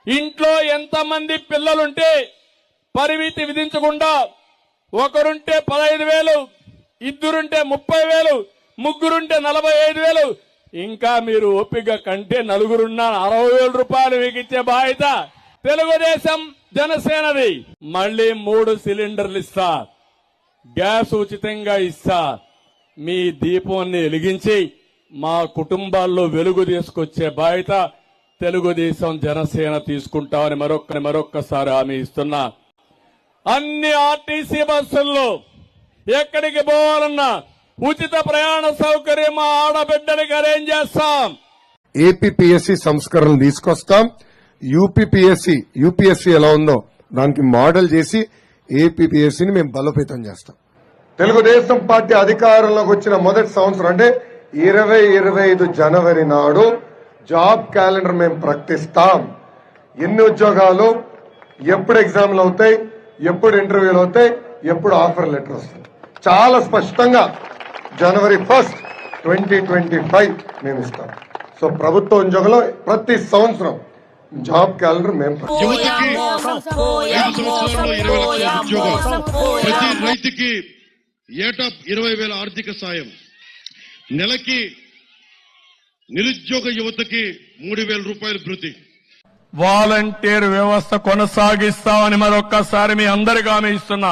ఇంట్లో ఎంతమంది పిల్లలుంటే పరిమితి విధించకుండా ఒకరుంటే 15,000, ఇద్దరుంటే 30,000, ముగ్గురుంటే 45,000, ఇంకా మీరు ఓపిక కంటే నలుగురున్న 60,000 రూపాయలు మీకు ఇచ్చే బాధ్యత తెలుగుదేశం జనసేనది. మళ్లీ 3 సిలిండర్లు ఇస్తా, గ్యాస్ ఉచితంగా ఇస్తా. మీ దీపాన్ని వెలిగించి మా కుటుంబాల్లో వెలుగు తీసుకొచ్చే బాధ్యత తెలుగుదేశం జనసేన తీసుకుంటామని మరొక్కసారి హామీ ఇస్తున్నా. అన్ని ఆర్టీసీ బస్సుల్లో ఎక్కడికి పోవాలన్నా ఉచిత ప్రయాణ సౌకర్యం మా ఆడబిడ్డలకి అరేంజ్ చేస్తాం. ఏపీపీఎస్సీ సంస్కరణలు తీసుకొస్తాం. యూపీఎస్సీ ఎలా ఉందో దానికి మోడల్ చేసి ఏపీపీఎస్సీని మేము బలోపేతం చేస్తాం. తెలుగుదేశం పార్టీ అధికారంలోకి వచ్చిన మొదటి సంవత్సరం అంటే 2025 జనవరి నాడు జాబ్ క్యాలెండర్ మేము ప్రకటిస్తాం. ఎన్ని ఉద్యోగాలు, ఎప్పుడు ఎగ్జామ్లు అవుతాయి, ఎప్పుడు ఇంటర్వ్యూలు అవుతాయి, ఎప్పుడు ఆఫర్ లెటర్ వస్తుంది, చాలా స్పష్టంగా జనవరి 1, 2025 మేము ఇస్తాం. సో ప్రభుత్వ ఉద్యోగంలో ప్రతి సంవత్సరం జాబ్ క్యాలెండర్ మేము యువతకి 5 సంవత్సరాల్లో 20 లక్షల ఉద్యోగాలు, ప్రతి రైతుకి ఏటా 20,000 ఆర్థిక సాయం, నెలకి నిరుద్యోగ యువతకి 3,000 రూపాయలు భృతి. వాలంటీర్ వ్యవస్థ కొనసాగిస్తామని మరొక్కసారి మీ అందరికీ హామీ ఇస్తున్నా.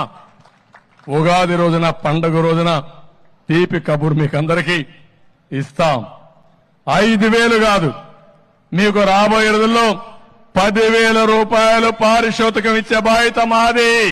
ఉగాది రోజున, పండుగ రోజున తీపి కబుర్ మీకు అందరికీ ఇస్తాం. 5,000 కాదు, మీకు రాబోయే రోజుల్లో 10,000 రూపాయలు పారితోషికం ఇచ్చే బాధ్యత మాది.